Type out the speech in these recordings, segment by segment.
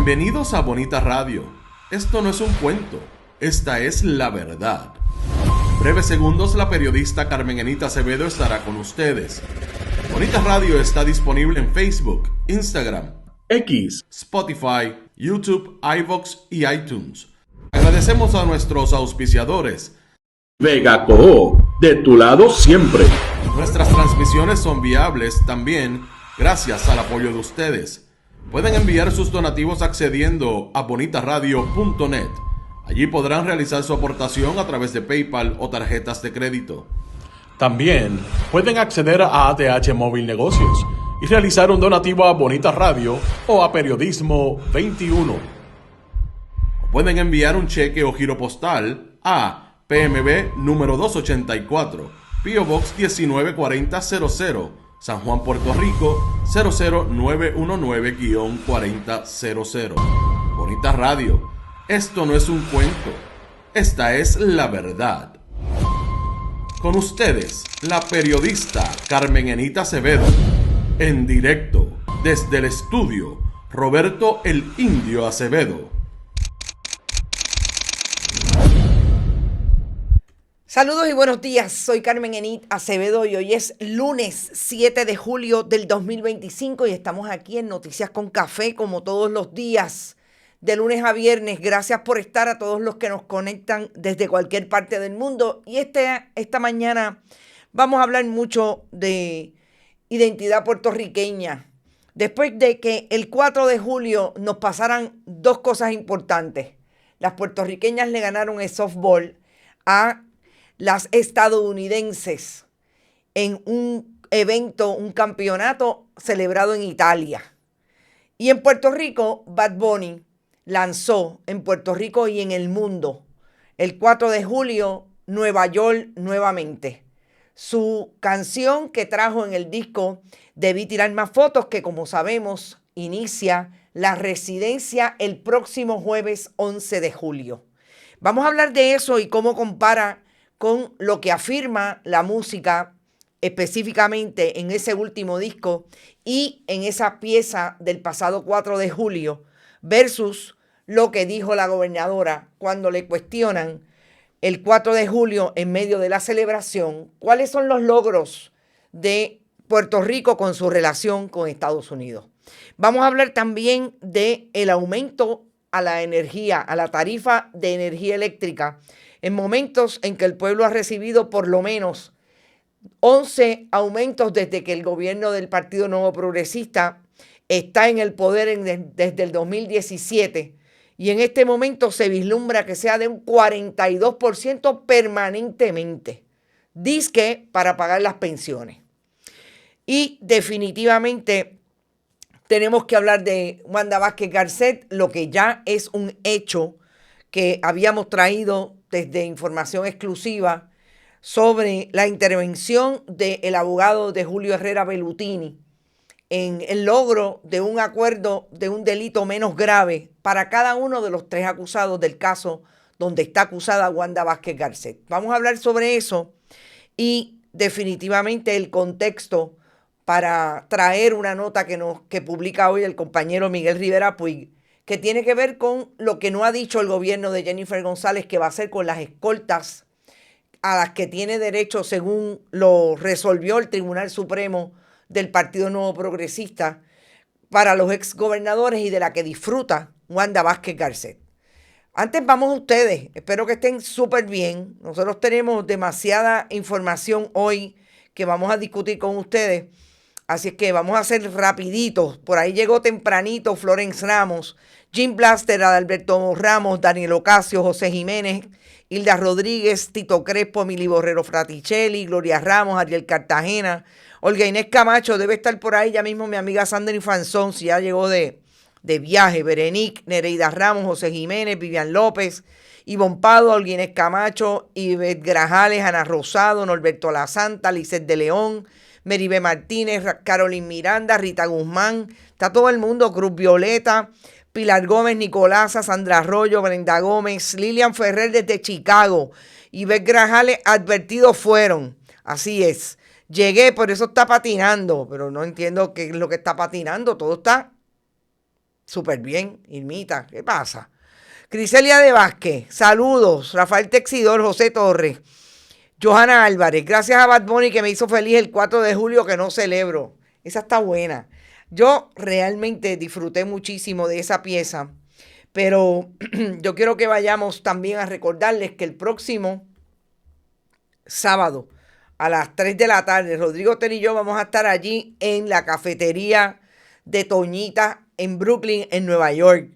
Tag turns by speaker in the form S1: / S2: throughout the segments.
S1: Bienvenidos a Bonita Radio. Esto no es un cuento, esta es la verdad. Breves segundos, la periodista Carmen Enita Acevedo estará con ustedes. Bonita Radio está disponible en Facebook, Instagram, X, Spotify, YouTube, iVoox y iTunes. Agradecemos a nuestros auspiciadores.
S2: Vega Coho, de tu lado siempre.
S1: Nuestras transmisiones son viables también gracias al apoyo de ustedes. Pueden enviar sus donativos accediendo a bonitaradio.net. Allí podrán realizar su aportación a través de PayPal o tarjetas de crédito.
S3: También pueden acceder a ATH Móvil Negocios y realizar un donativo a Bonita Radio o a Periodismo 21.
S1: Pueden enviar un cheque o giro postal a PMB número 284, P.O. Box 194000, San Juan, Puerto Rico 00919-4000. Bonita Radio. Esto no es un cuento, esta es la verdad. Con ustedes, la periodista Carmen Enita Acevedo, en directo desde el estudio Roberto el Indio Acevedo.
S4: Saludos y buenos días, soy Carmen Enita Acevedo y hoy es lunes 7 de julio del 2025 y estamos aquí en Noticias con Café como todos los días, de lunes a viernes. Gracias por estar a todos los que nos conectan desde cualquier parte del mundo. Y esta mañana vamos a hablar mucho de identidad puertorriqueña. Después de que el 4 de julio nos pasaran dos cosas importantes. Las puertorriqueñas le ganaron el softball a las estadounidenses en un evento, un campeonato celebrado en Italia. Y en Puerto Rico, Bad Bunny lanzó en Puerto Rico y en el mundo el 4 de julio Nueva York nuevamente. Su canción que trajo en el disco Debí tirar más fotos, que como sabemos inicia la residencia el próximo jueves 11 de julio. Vamos a hablar de eso y cómo compara con lo que afirma la música específicamente en ese último disco y en esa pieza del pasado 4 de julio versus lo que dijo la gobernadora cuando le cuestionan el 4 de julio en medio de la celebración cuáles son los logros de Puerto Rico con su relación con Estados Unidos. Vamos a hablar también del aumento a la energía, a la tarifa de energía eléctrica en momentos en que el pueblo ha recibido por lo menos 11 aumentos desde que el gobierno del Partido Nuevo Progresista está en el poder desde el 2017 y en este momento se vislumbra que sea de un 42% permanentemente, dizque para pagar las pensiones. Y definitivamente tenemos que hablar de Wanda Vázquez Garcet, lo que ya es un hecho que habíamos traído desde información exclusiva sobre la intervención del abogado de Julio Herrera Bellutini en el logro de un acuerdo de un delito menos grave para cada uno de los tres acusados del caso donde está acusada Wanda Vázquez Garcet. Vamos a hablar sobre eso y definitivamente el contexto para traer una nota que publica hoy el compañero Miguel Rivera Puig, que tiene que ver con lo que no ha dicho el gobierno de Jennifer González que va a hacer con las escoltas a las que tiene derecho según lo resolvió el Tribunal Supremo del Partido Nuevo Progresista para los exgobernadores y de la que disfruta Wanda Vázquez Garcet. Antes vamos a ustedes, espero que estén súper bien. Nosotros tenemos demasiada información hoy que vamos a discutir con ustedes. Así es que vamos a hacer rapiditos. Por ahí llegó tempranito Florence Ramos, Jim Blaster, Adalberto Ramos, Daniel Ocasio, José Jiménez, Hilda Rodríguez, Tito Crespo, Emily Borrero Fraticelli, Gloria Ramos, Ariel Cartagena, Olga Inés Camacho, debe estar por ahí ya mismo mi amiga Sandra Fanzón, si ya llegó de viaje, Berenice, Nereida Ramos, José Jiménez, Vivian López, Ivonne Pado, Olga Inés Camacho, Ivette Grajales, Ana Rosado, Norberto La Santa, Lizeth de León, Meribe Martínez, Carolyn Miranda, Rita Guzmán, está todo el mundo, Cruz Violeta, Pilar Gómez, Nicolasa, Sandra Arroyo, Brenda Gómez, Lilian Ferrer desde Chicago, Ivette Grajales, advertidos fueron. Así es. Llegué, por eso está patinando, pero no entiendo qué es lo que está patinando. Todo está Súper bien, Irmita, ¿qué pasa? Criselia de Vázquez, saludos. Rafael Texidor, José Torres, Johanna Álvarez, gracias a Bad Bunny que me hizo feliz el 4 de julio que no celebro. Esa está buena. Yo realmente disfruté muchísimo de esa pieza, pero yo quiero que vayamos también a recordarles que el próximo sábado a las 3 de la tarde, Rodrigo Ter y yo vamos a estar allí en la cafetería de Toñita en Brooklyn, en Nueva York.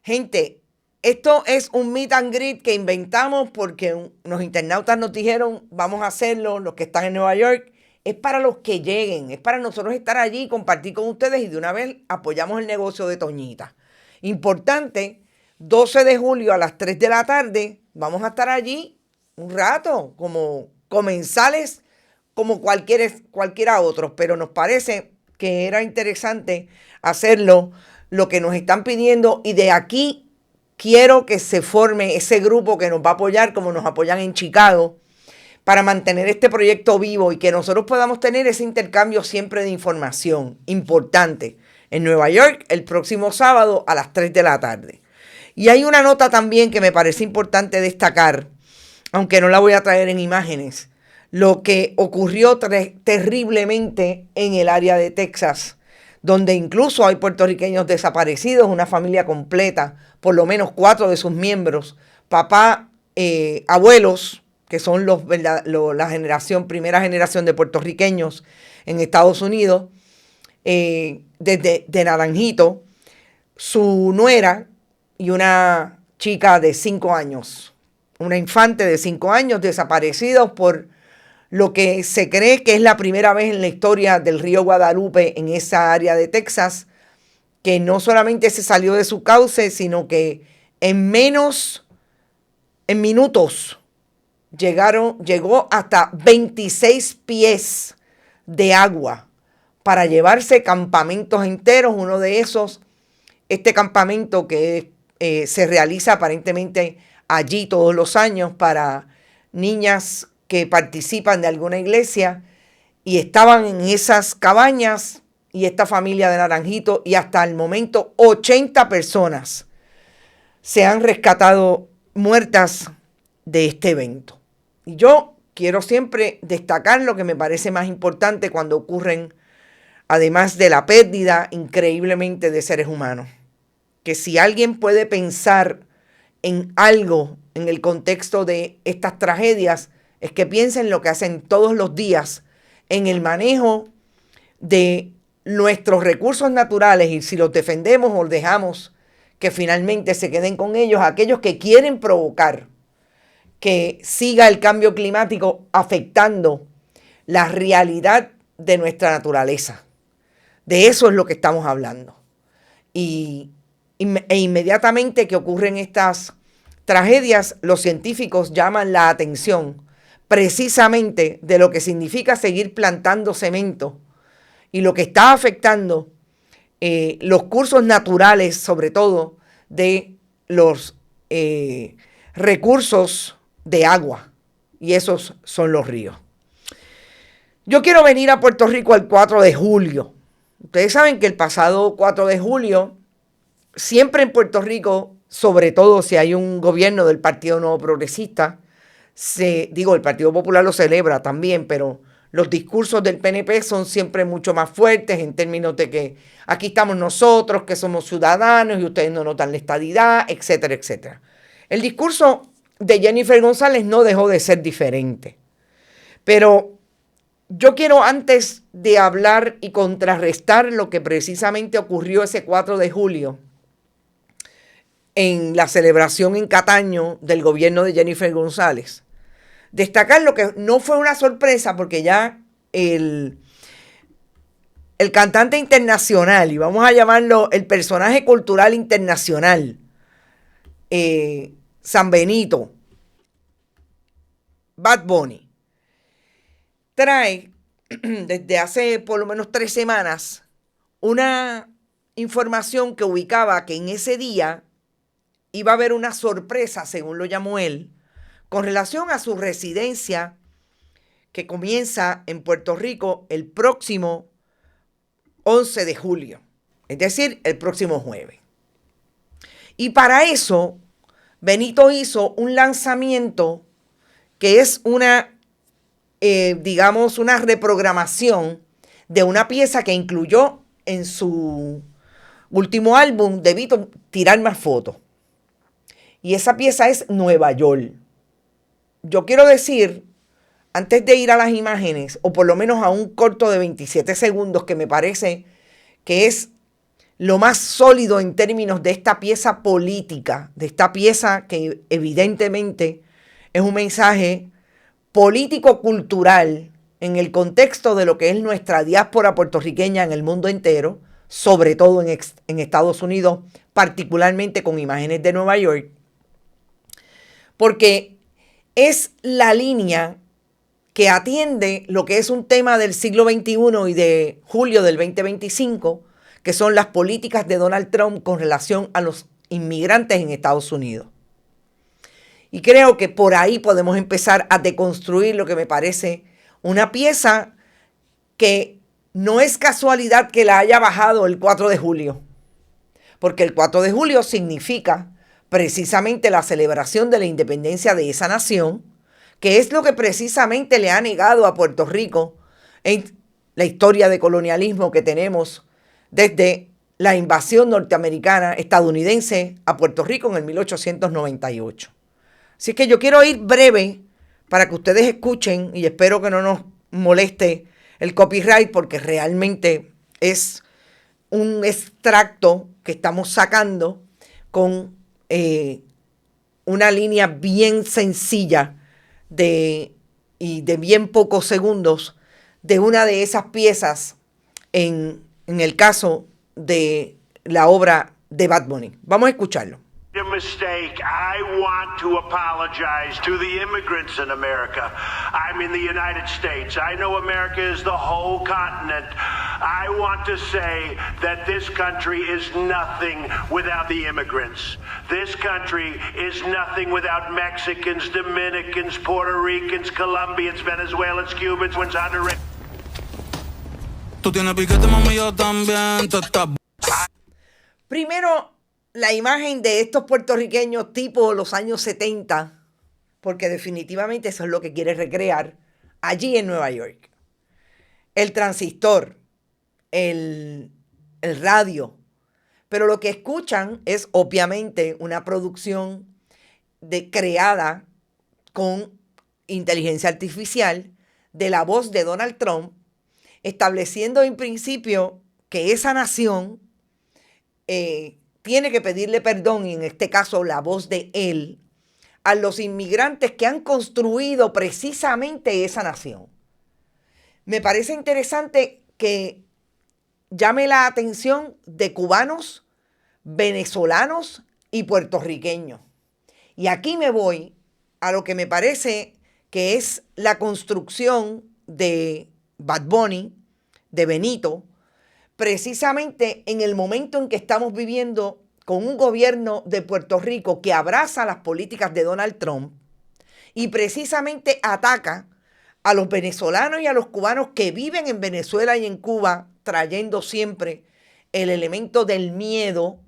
S4: Gente, esto es un meet and greet que inventamos porque los internautas nos dijeron, vamos a hacerlo, los que están en Nueva York. Es para los que lleguen, es para nosotros estar allí, compartir con ustedes y de una vez apoyamos el negocio de Toñita. Importante, 12 de julio a las 3 de la tarde, vamos a estar allí un rato, como comensales, como cualquiera otro, pero nos parece que era interesante hacerlo, lo que nos están pidiendo, y de aquí quiero que se forme ese grupo que nos va a apoyar como nos apoyan en Chicago para mantener este proyecto vivo y que nosotros podamos tener ese intercambio siempre de información importante en Nueva York el próximo sábado a las 3 de la tarde. Y hay una nota también que me parece importante destacar, aunque no la voy a traer en imágenes, lo que ocurrió terriblemente en el área de Texas, donde incluso hay puertorriqueños desaparecidos, una familia completa, por lo menos 4 de sus miembros, papá, abuelos, que son la primera generación de puertorriqueños en Estados Unidos, de Naranjito, su nuera y una chica de 5 años, una infante de 5 años, desaparecidos por lo que se cree que es la primera vez en la historia del río Guadalupe en esa área de Texas, que no solamente se salió de su cauce, sino que en minutos llegó hasta 26 pies de agua para llevarse campamentos enteros. Uno de esos, este campamento que se realiza aparentemente allí todos los años para niñas que participan de alguna iglesia, y estaban en esas cabañas, y esta familia de Naranjito, y hasta el momento 80 personas se han rescatado muertas de este evento. Y yo quiero siempre destacar lo que me parece más importante cuando ocurren, además de la pérdida increíblemente de seres humanos, que si alguien puede pensar en algo en el contexto de estas tragedias, es que piensen lo que hacen todos los días en el manejo de nuestros recursos naturales, y si los defendemos o dejamos que finalmente se queden con ellos aquellos que quieren provocar que siga el cambio climático afectando la realidad de nuestra naturaleza. De eso es lo que estamos hablando. E inmediatamente que ocurren estas tragedias, los científicos llaman la atención precisamente de lo que significa seguir plantando cemento y lo que está afectando los cursos naturales, sobre todo de los recursos de agua, y esos son los ríos. Yo quiero venir a Puerto Rico el 4 de julio. Ustedes saben que el pasado 4 de julio, siempre en Puerto Rico, sobre todo si hay un gobierno del Partido Nuevo Progresista, el Partido Popular lo celebra también, pero los discursos del PNP son siempre mucho más fuertes en términos de que aquí estamos nosotros, que somos ciudadanos y ustedes no notan la estadidad, etcétera, etcétera. El discurso de Jennifer González no dejó de ser diferente. Pero yo quiero, antes de hablar y contrarrestar lo que precisamente ocurrió ese 4 de julio en la celebración en Cataño del gobierno de Jennifer González, destacar lo que no fue una sorpresa, porque ya el cantante internacional, y vamos a llamarlo el personaje cultural internacional, San Benito, Bad Bunny, trae desde hace por lo menos 3 semanas una información que ubicaba que en ese día iba a haber una sorpresa, según lo llamó él, con relación a su residencia que comienza en Puerto Rico el próximo 11 de julio. es decir, el próximo jueves. Y para eso, Benito hizo un lanzamiento que es una, digamos, una reprogramación de una pieza que incluyó en su último álbum, Debito tirar más fotos. Y esa pieza es Nueva York. Yo quiero decir, antes de ir a las imágenes, o por lo menos a un corto de 27 segundos, que me parece que es lo más sólido en términos de esta pieza política, de esta pieza que evidentemente es un mensaje político-cultural en el contexto de lo que es nuestra diáspora puertorriqueña en el mundo entero, sobre todo en Estados Unidos, particularmente con imágenes de Nueva York, porque es la línea que atiende lo que es un tema del siglo XXI y de julio del 2025, que son las políticas de Donald Trump con relación a los inmigrantes en Estados Unidos. Y creo que por ahí podemos empezar a deconstruir lo que me parece una pieza que no es casualidad que la haya bajado el 4 de julio, porque el 4 de julio significa precisamente la celebración de la independencia de esa nación, que es lo que precisamente le ha negado a Puerto Rico en la historia de colonialismo que tenemos desde la invasión norteamericana estadounidense a Puerto Rico en el 1898. Así que yo quiero ir breve para que ustedes escuchen, y espero que no nos moleste el copyright, porque realmente es un extracto que estamos sacando con una línea bien sencilla y de bien pocos segundos de una de esas piezas en el caso de la obra de Bad Bunny. Vamos a escucharlo.
S5: A mistake. I want to apologize to the immigrants in America. I'm in the United States. I know America is the whole continent. I want to say that this country is nothing without the immigrants. This country is nothing without Mexicans, Dominicans, Puerto Ricans, Colombians, Venezuelans, Cubans, Honduras.
S6: Tú tienes piquete, mami, yo también.
S4: Primero, la imagen de estos puertorriqueños tipo los años 70, porque definitivamente eso es lo que quiere recrear allí en Nueva York. El transistor, el radio, pero lo que escuchan es obviamente una producción creada con inteligencia artificial de la voz de Donald Trump, estableciendo en principio que esa nación tiene que pedirle perdón, y en este caso la voz de él, a los inmigrantes que han construido precisamente esa nación. Me parece interesante que llame la atención de cubanos, venezolanos y puertorriqueños. Y aquí me voy a lo que me parece que es la construcción de Bad Bunny, de Benito, precisamente en el momento en que estamos viviendo con un gobierno de Puerto Rico que abraza las políticas de Donald Trump y precisamente ataca a los venezolanos y a los cubanos que viven en Venezuela y en Cuba, trayendo siempre el elemento del miedo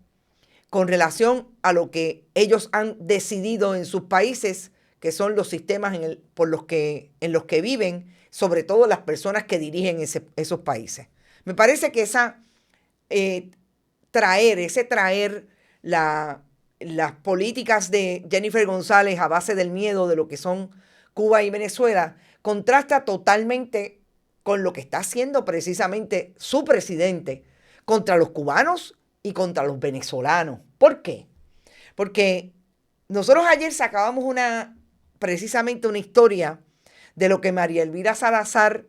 S4: con relación a lo que ellos han decidido en sus países, que son los sistemas en los que viven, sobre todo las personas que dirigen esos países. Me parece que traer las políticas de Jennifer González a base del miedo de lo que son Cuba y Venezuela contrasta totalmente con lo que está haciendo precisamente su presidente contra los cubanos y contra los venezolanos. ¿Por qué? Porque nosotros ayer sacábamos precisamente una historia de lo que María Elvira Salazar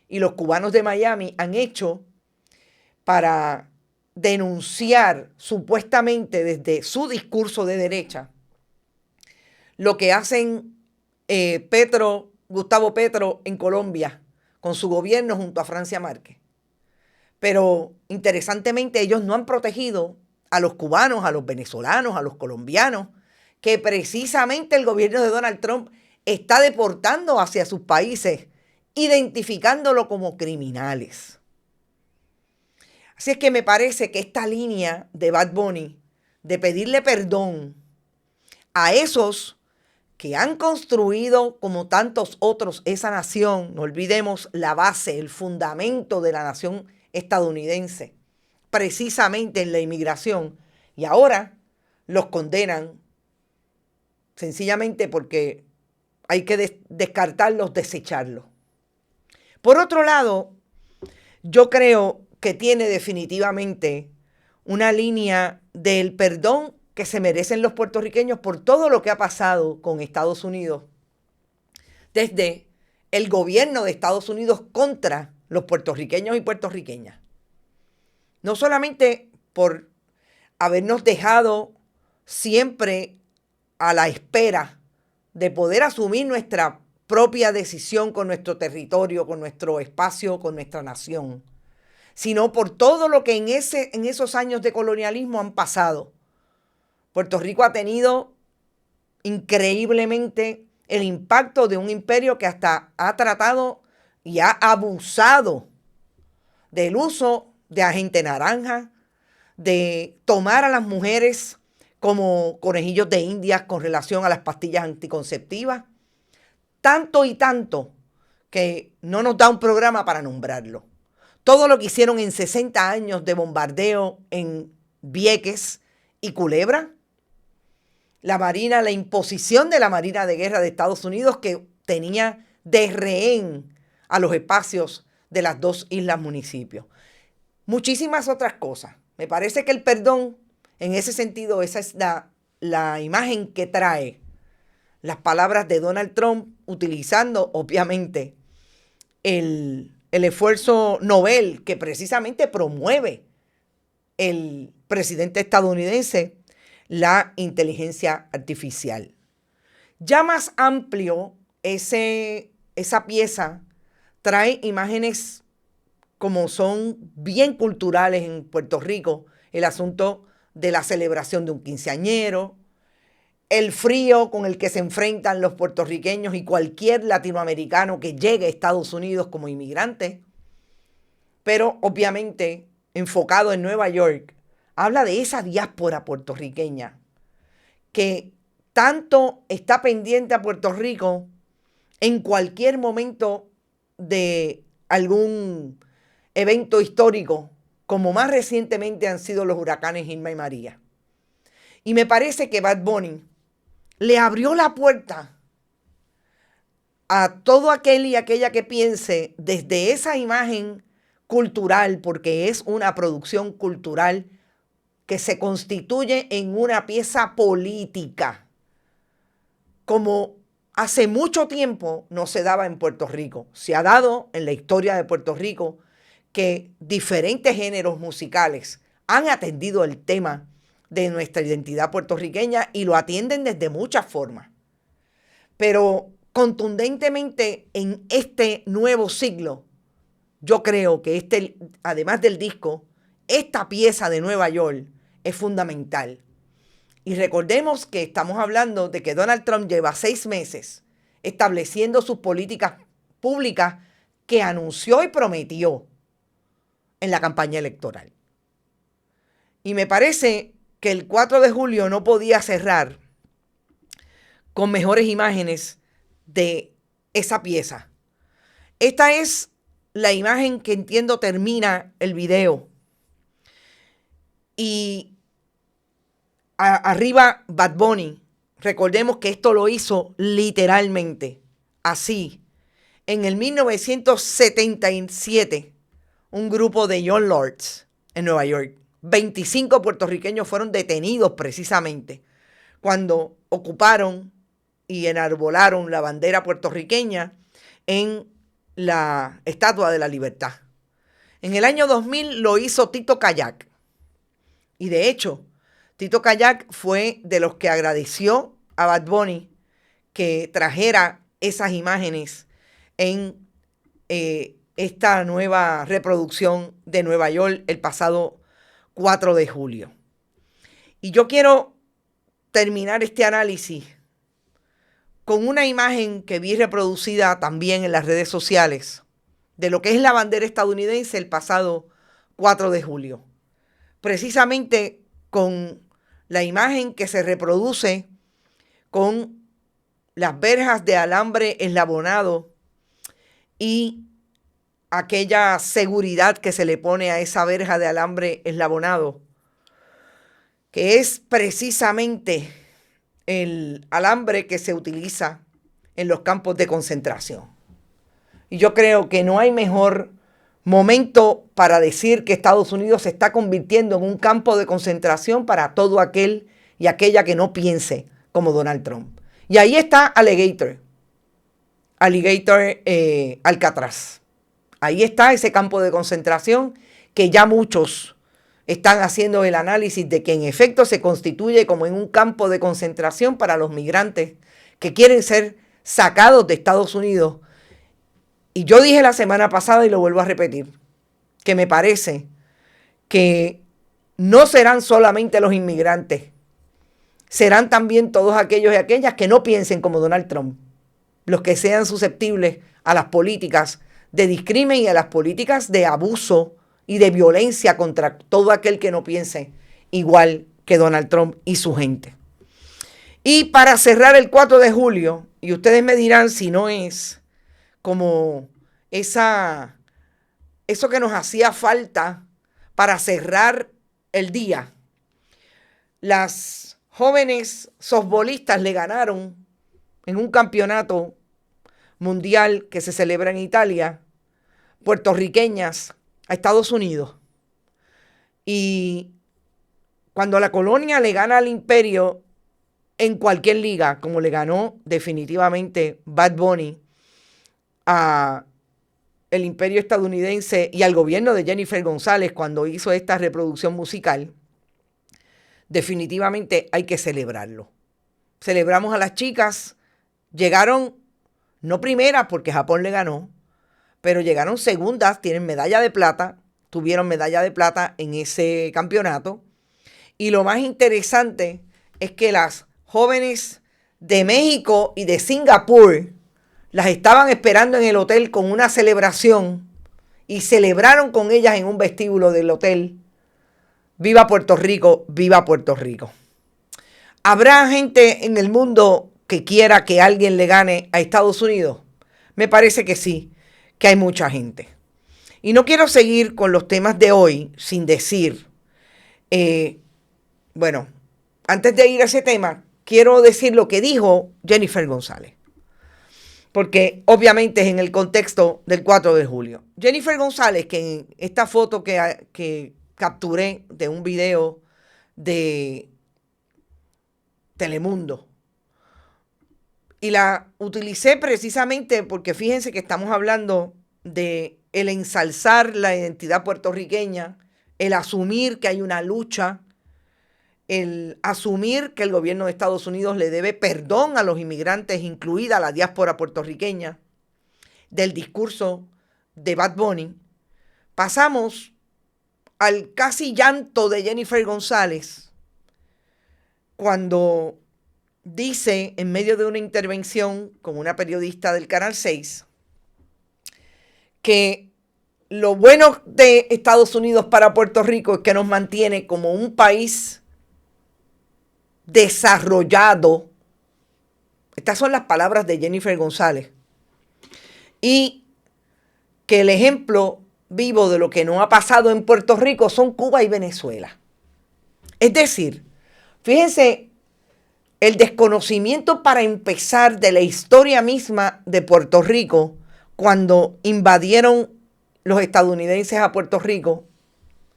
S4: y los cubanos de Miami han hecho para denunciar supuestamente desde su discurso de derecha lo que hacen Gustavo Petro en Colombia con su gobierno junto a Francia Márquez. Pero interesantemente ellos no han protegido a los cubanos, a los venezolanos, a los colombianos, que precisamente el gobierno de Donald Trump está deportando hacia sus países, identificándolo como criminales. Así es que me parece que esta línea de Bad Bunny, de pedirle perdón a esos que han construido, como tantos otros, esa nación, no olvidemos la base, el fundamento de la nación estadounidense, precisamente en la inmigración, y ahora los condenan sencillamente porque hay que descartarlos, desecharlos. Por otro lado, yo creo que tiene definitivamente una línea del perdón que se merecen los puertorriqueños por todo lo que ha pasado con Estados Unidos, desde el gobierno de Estados Unidos contra los puertorriqueños y puertorriqueñas. No solamente por habernos dejado siempre a la espera de poder asumir nuestra propia decisión con nuestro territorio, con nuestro espacio, con nuestra nación, sino por todo lo que en esos años de colonialismo han pasado. Puerto Rico ha tenido increíblemente el impacto de un imperio que hasta ha tratado y ha abusado del uso de agente naranja, de tomar a las mujeres como conejillos de indias con relación a las pastillas anticonceptivas. Tanto y tanto que no nos da un programa para nombrarlo. Todo lo que hicieron en 60 años de bombardeo en Vieques y Culebra. La Marina, la imposición de la Marina de Guerra de Estados Unidos que tenía de rehén a los espacios de las dos islas municipios. Muchísimas otras cosas. Me parece que el perdón, en ese sentido, esa es la imagen que trae las palabras de Donald Trump, utilizando obviamente el esfuerzo Nobel que precisamente promueve el presidente estadounidense, la inteligencia artificial. Ya más amplio, esa pieza trae imágenes como son bien culturales en Puerto Rico, el asunto de la celebración de un quinceañero, el frío con el que se enfrentan los puertorriqueños y cualquier latinoamericano que llegue a Estados Unidos como inmigrante, pero obviamente enfocado en Nueva York, habla de esa diáspora puertorriqueña que tanto está pendiente a Puerto Rico en cualquier momento de algún evento histórico, como más recientemente han sido los huracanes Irma y María. Y me parece que Bad Bunny le abrió la puerta a todo aquel y aquella que piense desde esa imagen cultural, porque es una producción cultural que se constituye en una pieza política, como hace mucho tiempo no se daba en Puerto Rico. Se ha dado en la historia de Puerto Rico que diferentes géneros musicales han atendido el tema de nuestra identidad puertorriqueña y lo atienden desde muchas formas. Pero contundentemente en este nuevo siglo, yo creo que además del disco, esta pieza de Nueva York es fundamental. Y recordemos que estamos hablando de que Donald Trump lleva 6 meses estableciendo sus políticas públicas que anunció y prometió en la campaña electoral. Y me parece que el 4 de julio no podía cerrar con mejores imágenes de esa pieza. Esta es la imagen que entiendo termina el video. Y arriba Bad Bunny. Recordemos que esto lo hizo literalmente así. En el 1977, un grupo de Young Lords en Nueva York, 25 puertorriqueños fueron detenidos precisamente cuando ocuparon y enarbolaron la bandera puertorriqueña en la Estatua de la Libertad. En el año 2000 lo hizo Tito Kayak. Y de hecho, Tito Kayak fue de los que agradeció a Bad Bunny que trajera esas imágenes en esta nueva reproducción de Nueva York el pasado 4 de julio. Y yo quiero terminar este análisis con una imagen que vi reproducida también en las redes sociales de lo que es la bandera estadounidense el pasado 4 de julio, precisamente con la imagen que se reproduce con las verjas de alambre eslabonado y aquella seguridad que se le pone a esa verja de alambre eslabonado, que es precisamente el alambre que se utiliza en los campos de concentración. Y yo creo que no hay mejor momento para decir que Estados Unidos se está convirtiendo en un campo de concentración para todo aquel y aquella que no piense como Donald Trump. Y ahí está Alligator Alcatraz. Ahí está ese campo de concentración que ya muchos están haciendo el análisis de que en efecto se constituye como en un campo de concentración para los migrantes que quieren ser sacados de Estados Unidos. Y yo dije la semana pasada y lo vuelvo a repetir, que me parece que no serán solamente los inmigrantes, serán también todos aquellos y aquellas que no piensen como Donald Trump, los que sean susceptibles a las políticas de discrimen y a las políticas de abuso y de violencia contra todo aquel que no piense igual que Donald Trump y su gente. Y para cerrar el 4 de julio, y ustedes me dirán si no es como eso que nos hacía falta para cerrar el día. Las jóvenes softbolistas le ganaron en un campeonato mundial que se celebra en Italia, puertorriqueñas, a Estados Unidos. Y cuando la colonia le gana al imperio en cualquier liga, como le ganó definitivamente Bad Bunny a el imperio estadounidense y al gobierno de Jennifer González cuando hizo esta reproducción musical, definitivamente hay que celebrarlo. Celebramos a las chicas, llegaron no primeras porque Japón le ganó, pero llegaron segundas, tienen medalla de plata, tuvieron medalla de plata en ese campeonato. Y lo más interesante es que las jóvenes de México y de Singapur las estaban esperando en el hotel con una celebración y celebraron con ellas en un vestíbulo del hotel. ¡Viva Puerto Rico! ¡Viva Puerto Rico! ¿Habrá gente en el mundo que quiera que alguien le gane a Estados Unidos? Me parece que sí, que hay mucha gente. Y no quiero seguir con los temas de hoy sin decir, bueno, antes de ir a ese tema, quiero decir lo que dijo Jennifer González, porque obviamente es en el contexto del 4 de julio. Jennifer González, que en esta foto que capturé de un video de Telemundo, y la utilicé precisamente porque fíjense que estamos hablando de el ensalzar la identidad puertorriqueña, el asumir que hay una lucha, el asumir que el gobierno de Estados Unidos le debe perdón a los inmigrantes, incluida la diáspora puertorriqueña, del discurso de Bad Bunny. Pasamos al casi llanto de Jennifer González cuando dice en medio de una intervención con una periodista del Canal 6 que lo bueno de Estados Unidos para Puerto Rico es que nos mantiene como un país desarrollado. Estas son las palabras de Jennifer González. Y que el ejemplo vivo de lo que no ha pasado en Puerto Rico son Cuba y Venezuela. Es decir, fíjense el desconocimiento para empezar de la historia misma de Puerto Rico cuando invadieron los estadounidenses a Puerto Rico,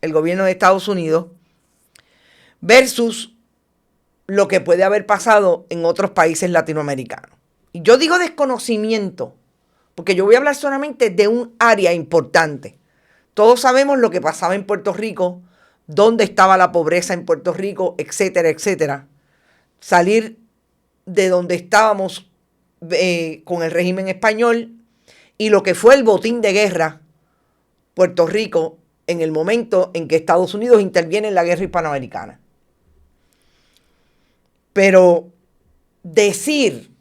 S4: el gobierno de Estados Unidos, versus lo que puede haber pasado en otros países latinoamericanos. Y yo digo desconocimiento, porque yo voy a hablar solamente de un área importante. Todos sabemos lo que pasaba en Puerto Rico, dónde estaba la pobreza en Puerto Rico, etcétera, etcétera. Salir de donde estábamos con el régimen español y lo que fue el botín de guerra Puerto Rico en el momento en que Estados Unidos interviene en la guerra hispanoamericana. Pero decir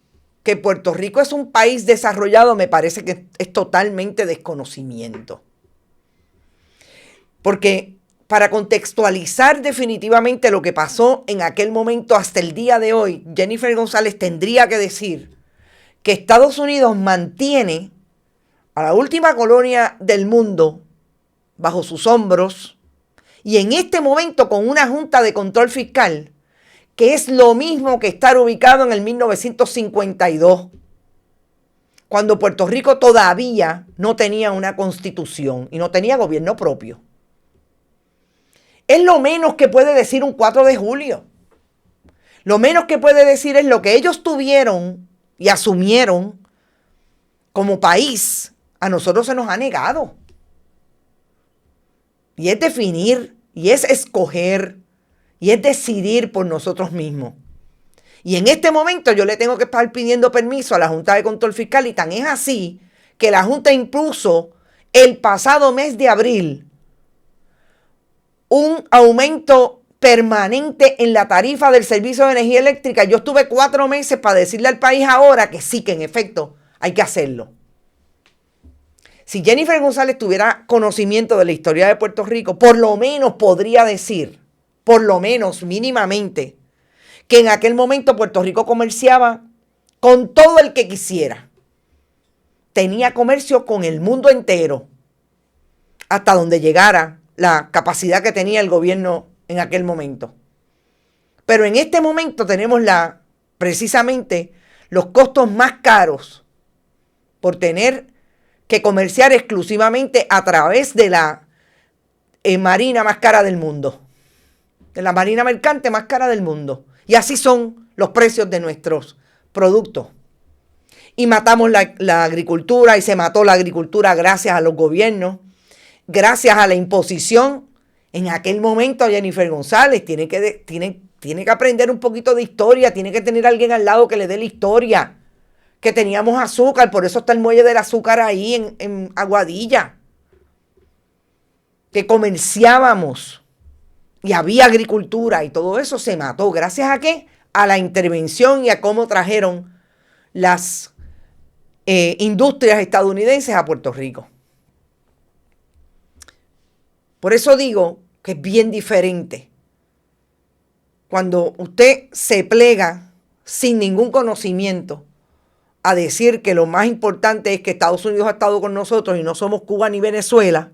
S4: que Puerto Rico es un país desarrollado me parece que es totalmente desconocimiento. Porque para contextualizar definitivamente lo que pasó en aquel momento hasta el día de hoy, Jennifer González tendría que decir que Estados Unidos mantiene a la última colonia del mundo bajo sus hombros y en este momento con una Junta de Control Fiscal que es lo mismo que estar ubicado en el 1952, cuando Puerto Rico todavía no tenía una constitución y no tenía gobierno propio. Es lo menos que puede decir un 4 de julio. Lo menos que puede decir es lo que ellos tuvieron y asumieron como país, a nosotros se nos ha negado. Y es definir, y es escoger, y es decidir por nosotros mismos. Y en este momento yo le tengo que estar pidiendo permiso a la Junta de Control Fiscal, y tan es así que la Junta impuso el pasado mes de abril un aumento permanente en la tarifa del servicio de energía eléctrica. Yo estuve 4 meses para decirle al país ahora que sí, que en efecto hay que hacerlo. Si Jennifer González tuviera conocimiento de la historia de Puerto Rico, por lo menos podría decir, por lo menos mínimamente, que en aquel momento Puerto Rico comerciaba con todo el que quisiera. Tenía comercio con el mundo entero, hasta donde llegara la capacidad que tenía el gobierno en aquel momento. Pero en este momento tenemos precisamente los costos más caros por tener que comerciar exclusivamente a través de la marina más cara del mundo, de la marina mercante más cara del mundo. Y así son los precios de nuestros productos. Y matamos la agricultura, y se mató la agricultura gracias a los gobiernos, gracias a la imposición. En aquel momento Jennifer González tiene que aprender un poquito de historia, tiene que tener a alguien al lado que le dé la historia. Que teníamos azúcar, por eso está el muelle del azúcar ahí en Aguadilla. Que comerciábamos y había agricultura y todo eso se mató. ¿Gracias a qué? A la intervención y a cómo trajeron las industrias estadounidenses a Puerto Rico. Por eso digo que es bien diferente cuando usted se plega sin ningún conocimiento a decir que lo más importante es que Estados Unidos ha estado con nosotros y no somos Cuba ni Venezuela,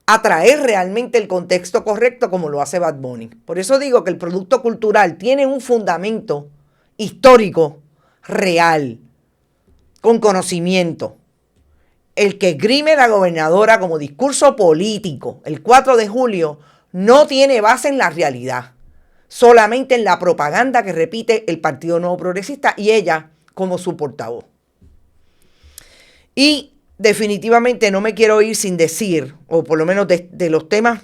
S4: a traer realmente el contexto correcto como lo hace Bad Bunny. Por eso digo que el producto cultural tiene un fundamento histórico real, con conocimiento. El que esgrime la gobernadora como discurso político el 4 de julio no tiene base en la realidad, solamente en la propaganda que repite el Partido Nuevo Progresista y ella como su portavoz. Y definitivamente no me quiero ir sin decir, o por lo menos de los temas,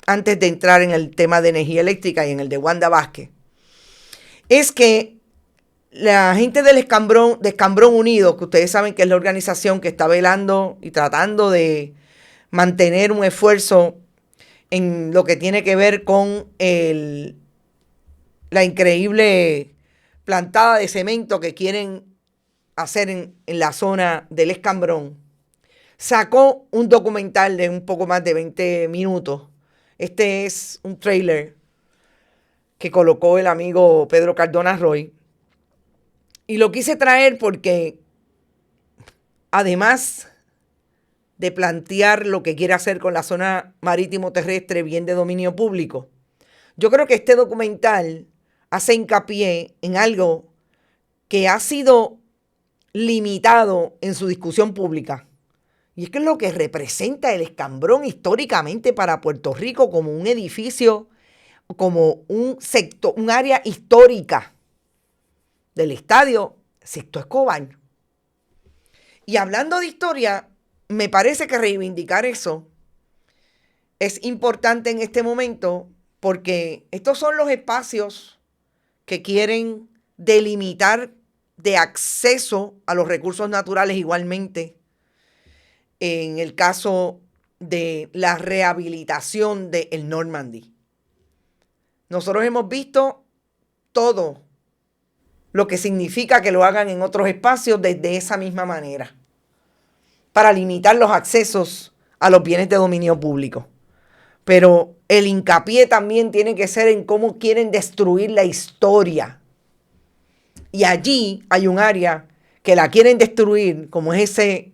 S4: antes de entrar en el tema de energía eléctrica y en el de Wanda Vázquez, es que la gente de Escambrón Unido, que ustedes saben que es la organización que está velando y tratando de mantener un esfuerzo en lo que tiene que ver con la increíble plantada de cemento que quieren hacer en la zona del Escambrón, sacó un documental de un poco más de 20 minutos. Este es un trailer que colocó el amigo Pedro Cardona Roy. Y lo quise traer porque, además de plantear lo que quiere hacer con la zona marítimo terrestre bien de dominio público, yo creo que este documental hace hincapié en algo que ha sido limitado en su discusión pública. Y es que es lo que representa el Escambrón históricamente para Puerto Rico como un edificio, como un sector, un área histórica del estadio Sixto Escobar. Y hablando de historia, me parece que reivindicar eso es importante en este momento porque estos son los espacios que quieren delimitar de acceso a los recursos naturales igualmente en el caso de la rehabilitación del Normandy. Nosotros hemos visto todo lo que significa que lo hagan en otros espacios desde esa misma manera, para limitar los accesos a los bienes de dominio público. Pero el hincapié también tiene que ser en cómo quieren destruir la historia. Y allí hay un área que la quieren destruir, como es ese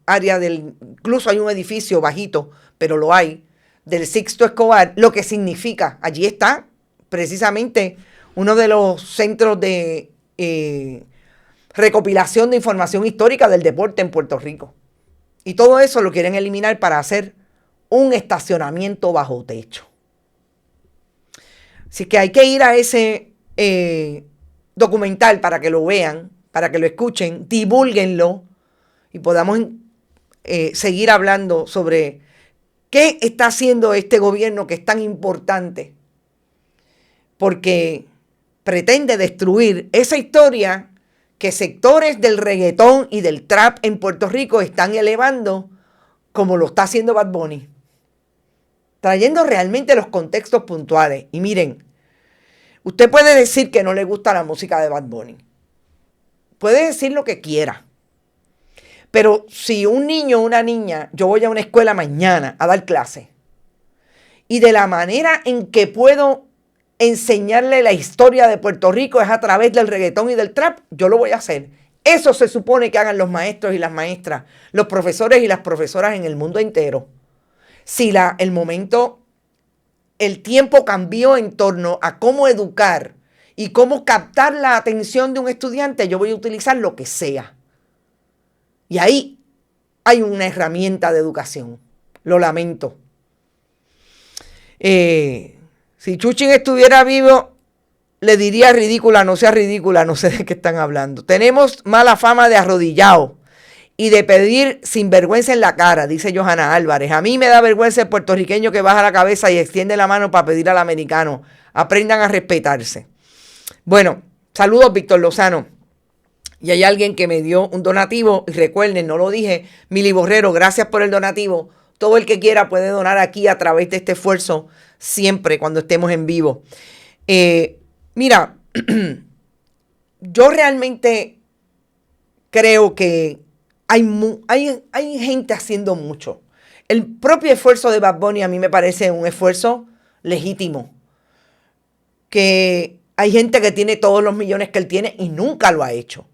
S4: área incluso hay un edificio bajito, pero lo hay, del Sixto Escobar, lo que significa, allí está precisamente uno de los centros de recopilación de información histórica del deporte en Puerto Rico. Y todo eso lo quieren eliminar para hacer un estacionamiento bajo techo. Así que hay que ir a ese documental para que lo vean, para que lo escuchen, divúlguenlo y podamos seguir hablando sobre qué está haciendo este gobierno que es tan importante, porque pretende destruir esa historia que sectores del reggaetón y del trap en Puerto Rico están elevando, como lo está haciendo Bad Bunny, trayendo realmente los contextos puntuales. Y miren, usted puede decir que no le gusta la música de Bad Bunny, puede decir lo que quiera, pero si un niño o una niña, yo voy a una escuela mañana a dar clase, y de la manera en que puedo enseñarle la historia de Puerto Rico es a través del reggaetón y del trap, yo lo voy a hacer. Eso se supone que hagan los maestros y las maestras, los profesores y las profesoras en el mundo entero. Si el tiempo cambió en torno a cómo educar y cómo captar la atención de un estudiante, yo voy a utilizar lo que sea. Y ahí hay una herramienta de educación. Lo lamento. Si Chuchín estuviera vivo, le diría ridícula, no sea ridícula, no sé de qué están hablando. Tenemos mala fama de arrodillado y de pedir sin vergüenza en la cara, dice Johanna Álvarez. A mí me da vergüenza el puertorriqueño que baja la cabeza y extiende la mano para pedir al americano. Aprendan a respetarse. Bueno, saludos, Víctor Lozano. Y hay alguien que me dio un donativo, y recuerden, no lo dije, Mili Borrero, gracias por el donativo. Todo el que quiera puede donar aquí a través de este esfuerzo, siempre cuando estemos en vivo. Mira, yo realmente creo que hay gente haciendo mucho. El propio esfuerzo de Bad Bunny a mí me parece un esfuerzo legítimo. Que hay gente que tiene todos los millones que él tiene y nunca lo ha hecho.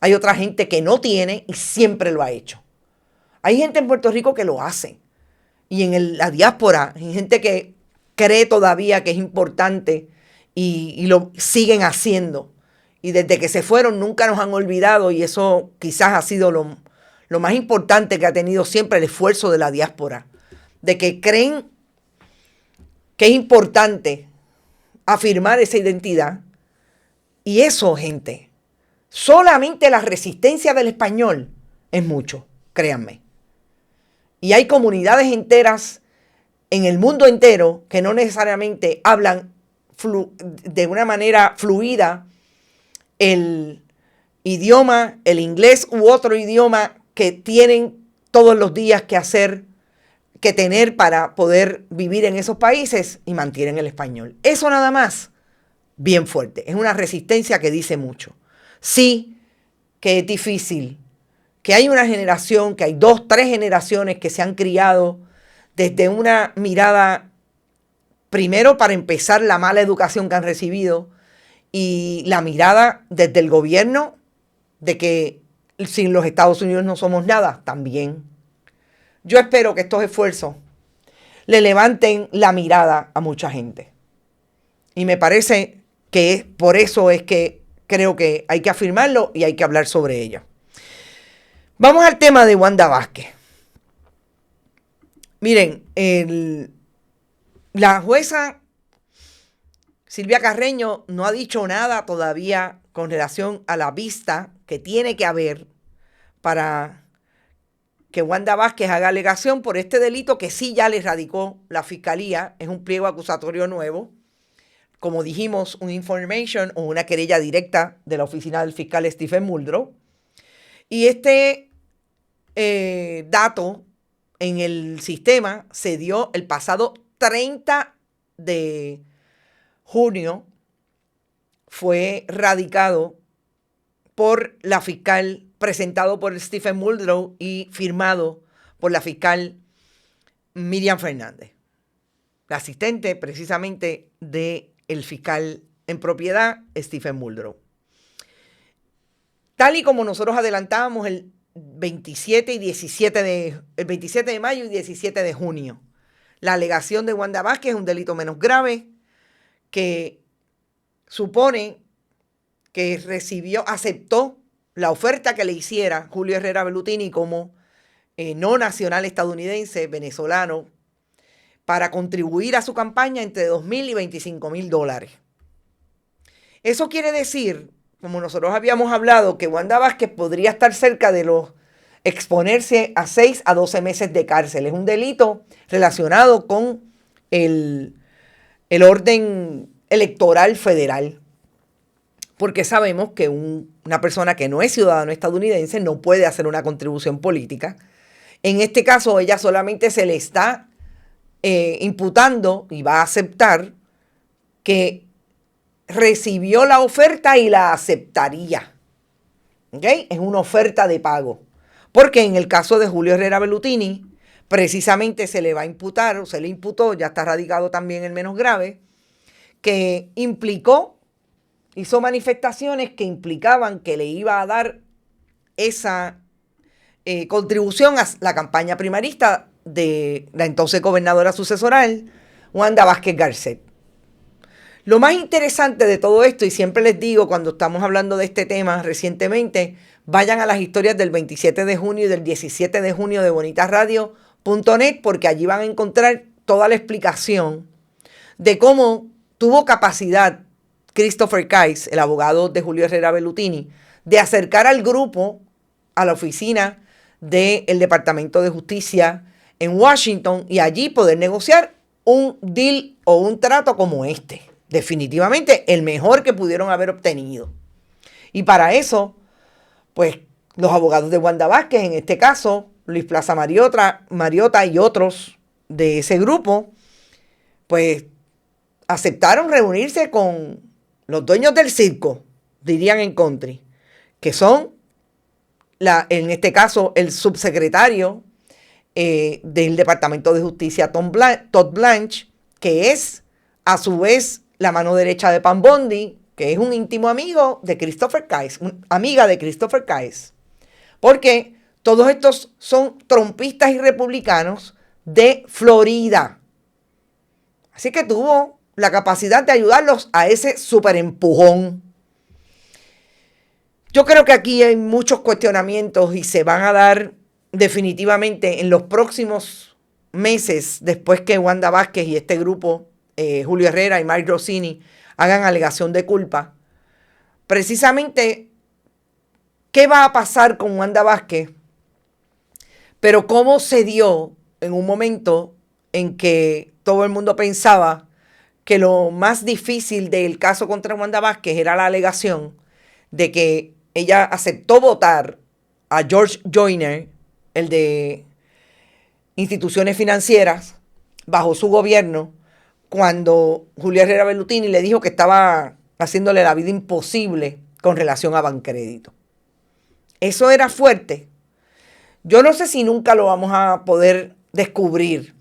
S4: Hay otra gente que no tiene y siempre lo ha hecho. Hay gente en Puerto Rico que lo hace. Y en la diáspora, hay gente que cree todavía que es importante y lo siguen haciendo. Y desde que se fueron nunca nos han olvidado, y eso quizás ha sido lo más importante que ha tenido siempre el esfuerzo de la diáspora. De que creen que es importante afirmar esa identidad. Y eso, gente, solamente la resistencia del español es mucho, créanme. Y hay comunidades enteras en el mundo entero que no necesariamente hablan de una manera fluida el idioma, el inglés u otro idioma que tienen todos los días que tener para poder vivir en esos países, y mantienen el español. Eso nada más, bien fuerte. Es una resistencia que dice mucho. Sí, que es difícil, que hay una generación, que hay 2, 3 generaciones que se han criado desde una mirada, primero para empezar, la mala educación que han recibido, y la mirada desde el gobierno de que sin los Estados Unidos no somos nada, también. Yo espero que estos esfuerzos le levanten la mirada a mucha gente. Y me parece que por eso es que creo que hay que afirmarlo y hay que hablar sobre ello. Vamos al tema de Wanda Vázquez. Miren, la jueza Silvia Carreño no ha dicho nada todavía con relación a la vista que tiene que haber para que Wanda Vázquez haga alegación por este delito que sí ya le radicó la fiscalía. Es un pliego acusatorio nuevo. Como dijimos, un information o una querella directa de la oficina del fiscal Stephen Muldrow. Y este dato en el sistema se dio el pasado 30 de junio. Fue radicado por la fiscal, presentado por Stephen Muldrow y firmado por la fiscal Miriam Fernández. la asistente precisamente del fiscal en propiedad, Stephen Muldrow. Tal y como nosotros adelantábamos el 27 de mayo y 17 de junio, la alegación de Wanda Vázquez es un delito menos grave que supone que aceptó la oferta que le hiciera Julio Herrera Bellutini como no nacional estadounidense, venezolano, para contribuir a su campaña entre $2,000 y $25,000. Eso quiere decir, como nosotros habíamos hablado, que Wanda Vázquez podría estar cerca de exponerse a 6 a 12 meses de cárcel. Es un delito relacionado con el orden electoral federal, porque sabemos que una persona que no es ciudadano estadounidense no puede hacer una contribución política. En este caso, ella solamente se le está imputando y va a aceptar que recibió la oferta y la aceptaría. ¿Ok? Es una oferta de pago. Porque en el caso de Julio Herrera Bellutini, precisamente se le va a imputar, o se le imputó, ya está radicado también el menos grave, que hizo manifestaciones que implicaban que le iba a dar esa contribución a la campaña primarista de la entonces gobernadora sucesoral, Wanda Vázquez Garcet. Lo más interesante de todo esto, y siempre les digo cuando estamos hablando de este tema recientemente, vayan a las historias del 27 de junio y del 17 de junio de bonitasradio.net, porque allí van a encontrar toda la explicación de cómo tuvo capacidad Christopher Kais, el abogado de Julio Herrera Bellutini, de acercar al grupo a la oficina del Departamento de Justicia en Washington y allí poder negociar un deal o un trato como este. Definitivamente el mejor que pudieron haber obtenido. Y para eso, pues los abogados de Wanda Vázquez, en este caso, Luis Plaza Mariota y otros de ese grupo, pues aceptaron reunirse con los dueños del circo, dirían en country, que son, en este caso, el subsecretario del Departamento de Justicia, Todd Blanche, que es a su vez la mano derecha de Pam Bondi, que es un íntimo amigo de Christopher Kais, amiga de Christopher Kais, porque todos estos son trumpistas y republicanos de Florida. Así que tuvo la capacidad de ayudarlos a ese super empujón. Yo creo que aquí hay muchos cuestionamientos y se van a dar definitivamente en los próximos meses, después que Wanda Vázquez y este grupo, Julio Herrera y Mike Rossini, hagan alegación de culpa. Precisamente, ¿qué va a pasar con Wanda Vázquez? Pero cómo se dio en un momento en que todo el mundo pensaba que lo más difícil del caso contra Wanda Vázquez era la alegación de que ella aceptó votar a George Joyner, el de instituciones financieras, bajo su gobierno, cuando Julio Herrera Bellutini le dijo que estaba haciéndole la vida imposible con relación a Bancrédito. Eso era fuerte. Yo no sé si nunca lo vamos a poder descubrir,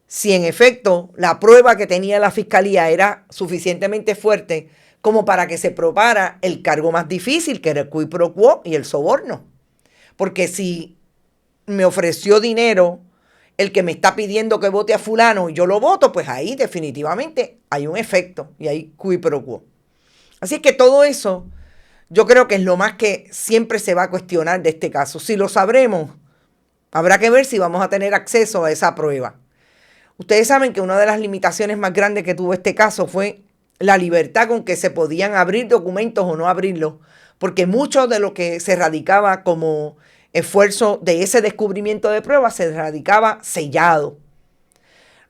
S4: si en efecto la prueba que tenía la fiscalía era suficientemente fuerte como para que se probara el cargo más difícil, que era el quid pro quo y el soborno. Porque si me ofreció dinero el que me está pidiendo que vote a fulano y yo lo voto, pues ahí definitivamente hay un efecto y hay quid pro quo. Así que todo eso yo creo que es lo más que siempre se va a cuestionar de este caso. Si lo sabremos, habrá que ver si vamos a tener acceso a esa prueba. Ustedes saben que una de las limitaciones más grandes que tuvo este caso fue la libertad con que se podían abrir documentos o no abrirlos, porque mucho de lo que se radicaba como esfuerzo de ese descubrimiento de pruebas se radicaba sellado.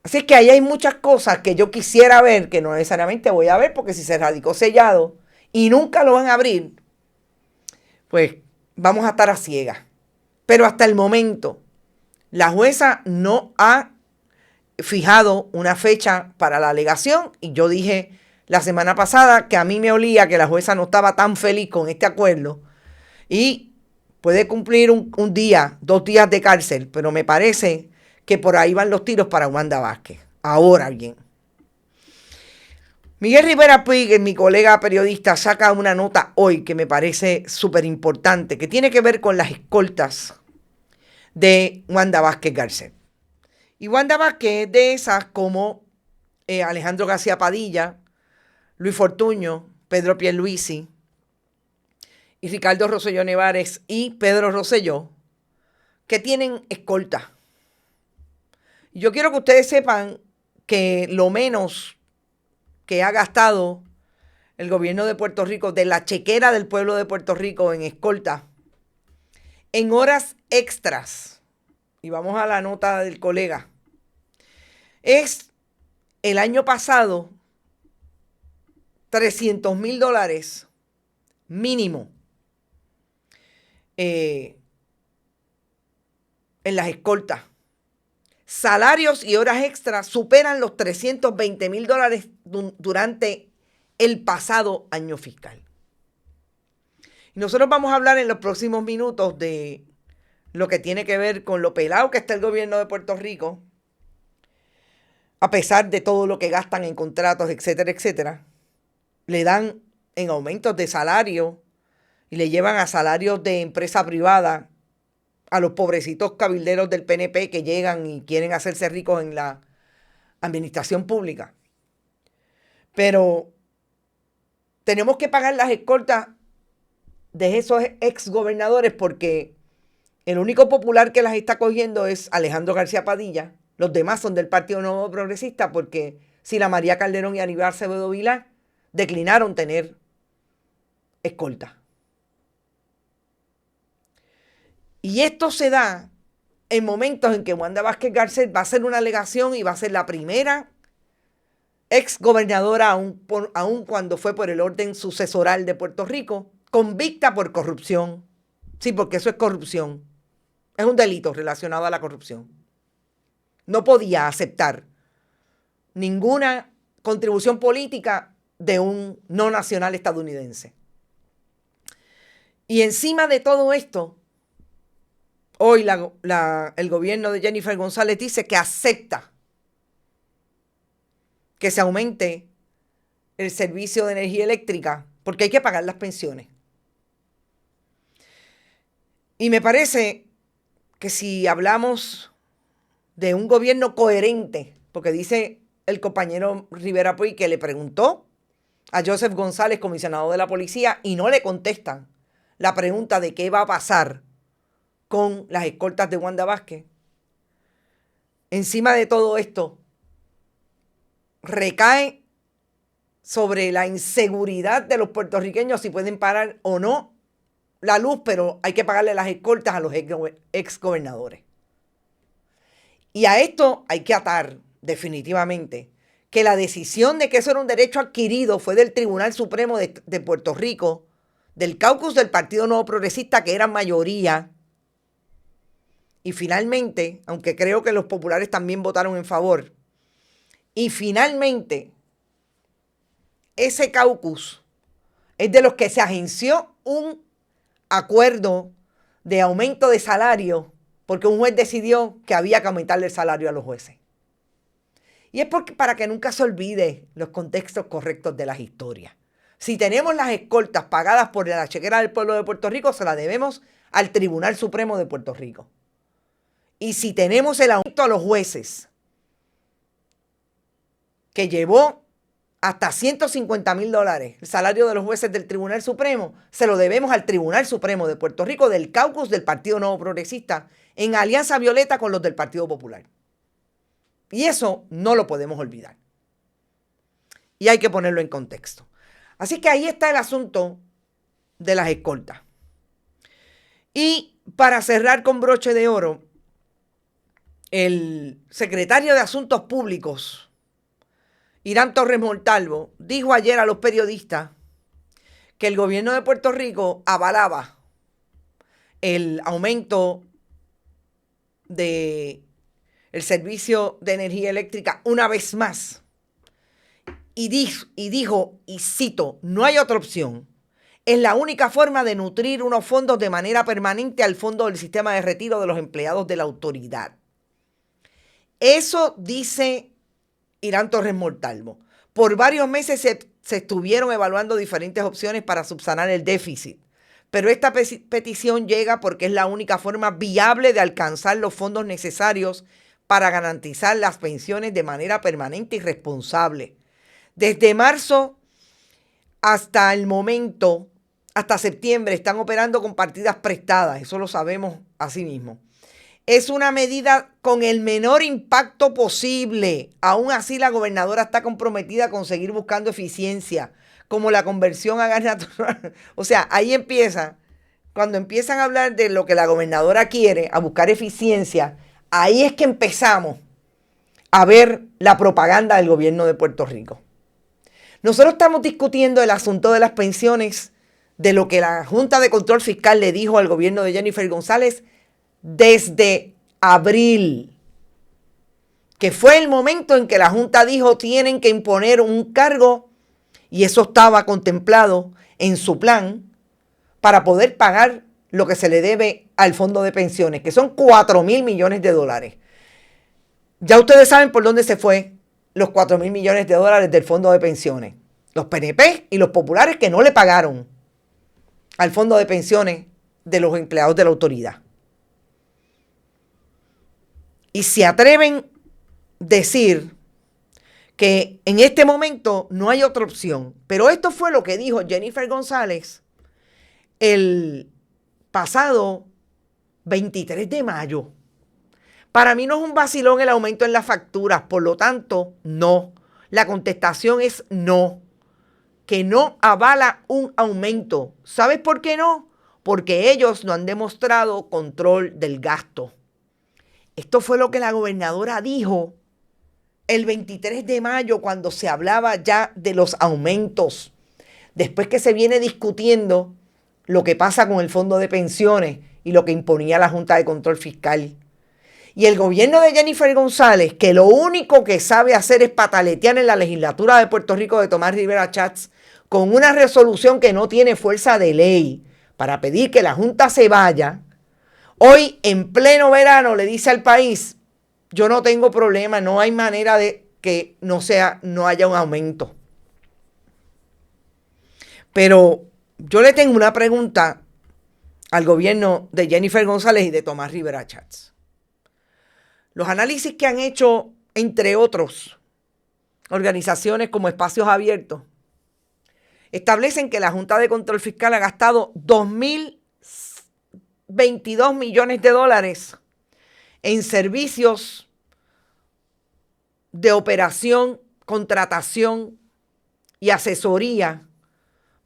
S4: Así que ahí hay muchas cosas que yo quisiera ver, que no necesariamente voy a ver, porque si se radicó sellado y nunca lo van a abrir, pues vamos a estar a ciegas. Pero hasta el momento, la jueza no ha fijado una fecha para la alegación y yo dije la semana pasada que a mí me olía que la jueza no estaba tan feliz con este acuerdo y puede cumplir un día, 2 días de cárcel, pero me parece que por ahí van los tiros para Wanda Vázquez. Ahora bien, Miguel Rivera Puig, mi colega periodista, saca una nota hoy que me parece súper importante, que tiene que ver con las escoltas de Wanda Vázquez Garcet. Y Wanda Vázquez es de esas como Alejandro García Padilla, Luis Fortuño, Pedro Pierluisi y Ricardo Rosselló Nevares y Pedro Rosselló, que tienen escolta. Y yo quiero que ustedes sepan que lo menos que ha gastado el gobierno de Puerto Rico, de la chequera del pueblo de Puerto Rico en escolta, en horas extras, y vamos a la nota del colega, es el año pasado $300,000 mínimo en las escoltas. Salarios y horas extras superan los $320,000 durante el pasado año fiscal. Y nosotros vamos a hablar en los próximos minutos de lo que tiene que ver con lo pelado que está el gobierno de Puerto Rico, a pesar de todo lo que gastan en contratos, etcétera, etcétera. Le dan en aumentos de salario y le llevan a salarios de empresa privada a los pobrecitos cabilderos del PNP que llegan y quieren hacerse ricos en la administración pública. Pero tenemos que pagar las escoltas de esos exgobernadores porque el único popular que las está cogiendo es Alejandro García Padilla. Los demás son del Partido Nuevo Progresista porque Sila María Calderón y Aníbal Acevedo Vilá declinaron tener escolta. Y esto se da en momentos en que Wanda Vázquez Garcet va a hacer una alegación y va a ser la primera exgobernadora, aún cuando fue por el orden sucesoral de Puerto Rico, convicta por corrupción. Sí, porque eso es corrupción. Es un delito relacionado a la corrupción. No podía aceptar ninguna contribución política de un no nacional estadounidense. Y encima de todo esto, hoy el gobierno de Jennifer González dice que acepta que se aumente el servicio de energía eléctrica porque hay que pagar las pensiones. Y me parece que si hablamos de un gobierno coherente, porque dice el compañero Rivera Puig que le preguntó a Joseph González, comisionado de la policía, y no le contestan la pregunta de qué va a pasar con las escoltas de Wanda Vázquez. Encima de todo esto, recae sobre la inseguridad de los puertorriqueños si pueden parar o no la luz, pero hay que pagarle las escoltas a los exgobernadores. Y a esto hay que atar definitivamente que la decisión de que eso era un derecho adquirido fue del Tribunal Supremo de Puerto Rico, del caucus del Partido Nuevo Progresista, que era mayoría. Y finalmente, aunque creo que los populares también votaron en favor, y finalmente ese caucus es de los que se agenció un acuerdo de aumento de salario porque un juez decidió que había que aumentarle el salario a los jueces. Y es para que nunca se olvide los contextos correctos de las historias. Si tenemos las escoltas pagadas por la chequera del pueblo de Puerto Rico, se las debemos al Tribunal Supremo de Puerto Rico. Y si tenemos el aumento a los jueces, que llevó hasta $150,000 el salario de los jueces del Tribunal Supremo, se lo debemos al Tribunal Supremo de Puerto Rico del caucus del Partido Nuevo Progresista en alianza violeta con los del Partido Popular. Y eso no lo podemos olvidar. Y hay que ponerlo en contexto. Así que ahí está el asunto de las escoltas. Y para cerrar con broche de oro, el secretario de Asuntos Públicos, Irán Torres Montalvo, dijo ayer a los periodistas que el gobierno de Puerto Rico avalaba el aumento del servicio de energía eléctrica una vez más. Y dijo, y cito, no hay otra opción. Es la única forma de nutrir unos fondos de manera permanente al fondo del sistema de retiro de los empleados de la autoridad. Eso dice Irán Torres Montalvo. Por varios meses se estuvieron evaluando diferentes opciones para subsanar el déficit, pero esta petición llega porque es la única forma viable de alcanzar los fondos necesarios para garantizar las pensiones de manera permanente y responsable. Desde marzo hasta el momento, hasta septiembre, están operando con partidas prestadas, eso lo sabemos así mismo. Es una medida con el menor impacto posible. Aún así, la gobernadora está comprometida con seguir buscando eficiencia, como la conversión a gas natural. O sea, ahí empieza, cuando empiezan a hablar de lo que la gobernadora quiere, a buscar eficiencia, ahí es que empezamos a ver la propaganda del gobierno de Puerto Rico. Nosotros estamos discutiendo el asunto de las pensiones, de lo que la Junta de Control Fiscal le dijo al gobierno de Jennifer González desde abril, que fue el momento en que la Junta dijo tienen que imponer un cargo, y eso estaba contemplado en su plan para poder pagar lo que se le debe al fondo de pensiones, que son 4,000 millones de dólares. Ya ustedes saben por dónde se fue los 4,000 millones de dólares del fondo de pensiones. Los PNP y los populares que no le pagaron al fondo de pensiones de los empleados de la autoridad. Y se atreven a decir que en este momento no hay otra opción. Pero esto fue lo que dijo Jennifer González el pasado 23 de mayo. Para mí no es un vacilón el aumento en las facturas, por lo tanto, no. La contestación es no. Que no avala un aumento. ¿Sabes por qué no? Porque ellos no han demostrado control del gasto. Esto fue lo que la gobernadora dijo el 23 de mayo cuando se hablaba ya de los aumentos. Después que se viene discutiendo lo que pasa con el fondo de pensiones y lo que imponía la Junta de Control Fiscal. Y el gobierno de Jennifer González, que lo único que sabe hacer es pataletear en la legislatura de Puerto Rico de Tomás Rivera Schatz con una resolución que no tiene fuerza de ley para pedir que la Junta se vaya, hoy en pleno verano le dice al país, yo no tengo problema, no hay manera de que no haya un aumento. Pero yo le tengo una pregunta al gobierno de Jennifer González y de Tomás Rivera Schatz. Los análisis que han hecho, entre otros, organizaciones como Espacios Abiertos, establecen que la Junta de Control Fiscal ha gastado 2,022 millones de dólares en servicios de operación, contratación y asesoría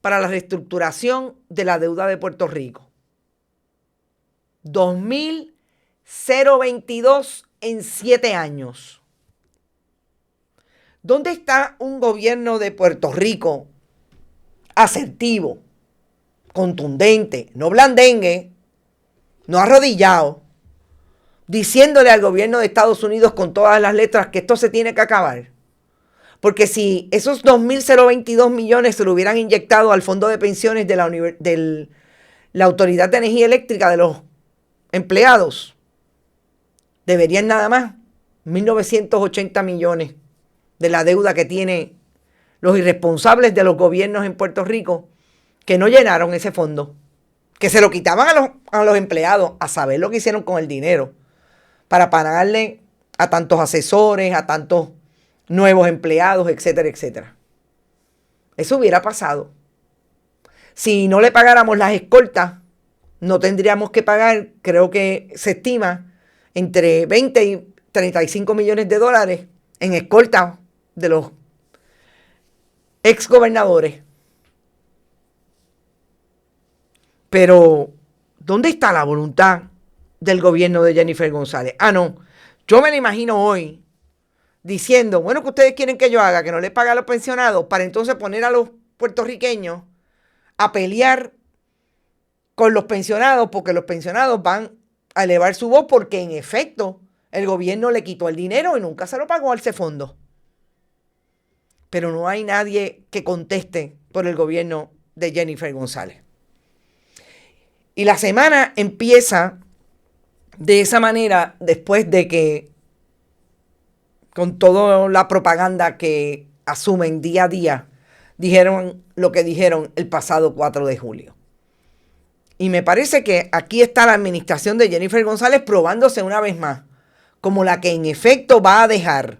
S4: para la reestructuración de la deuda de Puerto Rico. 2,022 en 7 años. ¿Dónde está un gobierno de Puerto Rico asertivo, contundente, no blandengue, no arrodillado, diciéndole al gobierno de Estados Unidos con todas las letras que esto se tiene que acabar? Porque si esos 2,022 millones se lo hubieran inyectado al fondo de pensiones de la Autoridad de Energía Eléctrica de los empleados, deberían nada más 1,980 millones de la deuda que tienen los irresponsables de los gobiernos en Puerto Rico, que no llenaron ese fondo, que se lo quitaban a los empleados, a saber lo que hicieron con el dinero, para pagarle a tantos asesores, a tantos nuevos empleados, etcétera, etcétera. Eso hubiera pasado. Si no le pagáramos las escoltas, no tendríamos que pagar, creo que se estima, entre 20 y 35 millones de dólares en escoltas de los exgobernadores. Pero, ¿dónde está la voluntad del gobierno de Jennifer González? No, yo me la imagino hoy diciendo, bueno, ¿qué ustedes quieren que yo haga? Que no les pague a los pensionados, para entonces poner a los puertorriqueños a pelear con los pensionados, porque los pensionados van a elevar su voz, porque en efecto el gobierno le quitó el dinero y nunca se lo pagó a ese fondo. Pero no hay nadie que conteste por el gobierno de Jennifer González. Y la semana empieza de esa manera después de que, con toda la propaganda que asumen día a día, dijeron lo que dijeron el pasado 4 de julio. Y me parece que aquí está la administración de Jennifer González probándose una vez más como la que en efecto va a dejar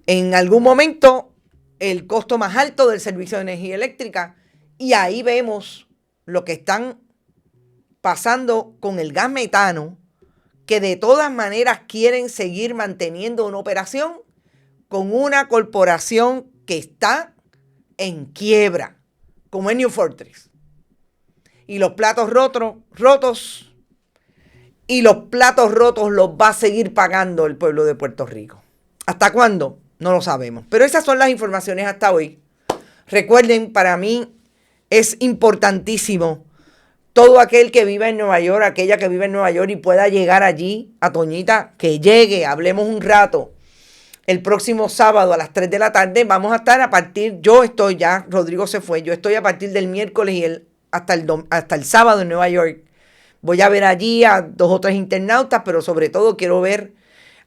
S4: en algún momento el costo más alto del servicio de energía eléctrica. Y ahí vemos lo que están pasando con el gas metano, que de todas maneras quieren seguir manteniendo una operación con una corporación que está en quiebra, como es New Fortress. Y los platos rotos, y los platos rotos los va a seguir pagando el pueblo de Puerto Rico. ¿Hasta cuándo? No lo sabemos. Pero esas son las informaciones hasta hoy. Recuerden, para mí es importantísimo todo aquel que viva en Nueva York, aquella que vive en Nueva York y pueda llegar allí, a Toñita, que llegue, hablemos un rato. El próximo sábado a las 3 de la tarde vamos a estar yo estoy ya, Rodrigo se fue, yo estoy a partir del miércoles y hasta el sábado en Nueva York. Voy a ver allí a 2 o 3 internautas, pero sobre todo quiero ver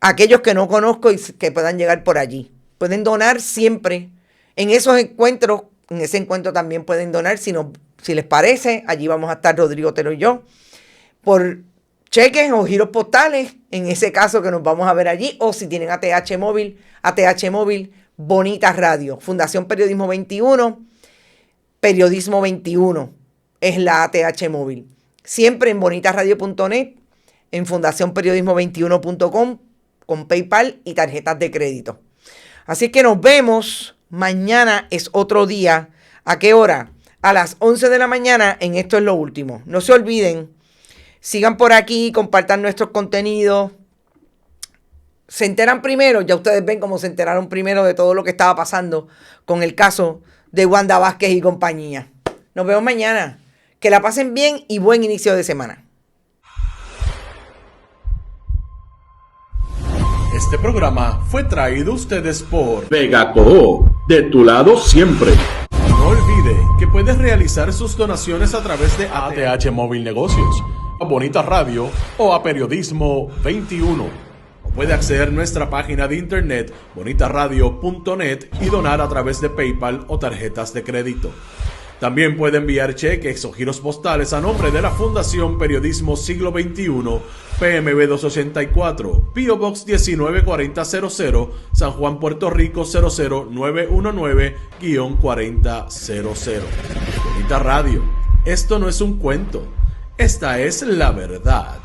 S4: a aquellos que no conozco y que puedan llegar por allí. Pueden donar siempre en esos encuentros. En ese encuentro también pueden donar, si les parece. Allí vamos a estar Rodrigo Otero y yo, por cheques o giros postales, en ese caso que nos vamos a ver allí. O si tienen ATH Móvil, Bonita Radio, Fundación Periodismo 21, Periodismo 21 es la ATH Móvil. Siempre en bonitasradio.net, en fundacionperiodismo21.com, con PayPal y tarjetas de crédito. Así que nos vemos. Mañana es otro día. ¿A qué hora? A las 11 de la mañana en Esto es lo Último. No se olviden, sigan por aquí, compartan nuestros contenidos. Se enteran primero, ya ustedes ven cómo se enteraron primero de todo lo que estaba pasando con el caso de Wanda Vázquez y compañía. Nos vemos mañana. Que la pasen bien y buen inicio de semana.
S3: Este programa fue traído a ustedes por
S2: Vega Coop, de tu lado siempre.
S3: No olvide que puedes realizar sus donaciones a través de ATH Móvil Negocios, a Bonita Radio o a Periodismo 21. O puede acceder a nuestra página de internet bonitasradio.net y donar a través de PayPal o tarjetas de crédito. También puede enviar cheques o giros postales a nombre de la Fundación Periodismo Siglo XXI, PMB 284, P.O. Box 194000, San Juan, Puerto Rico 00919-4000. Bonita Radio, esto no es un cuento, esta es la verdad.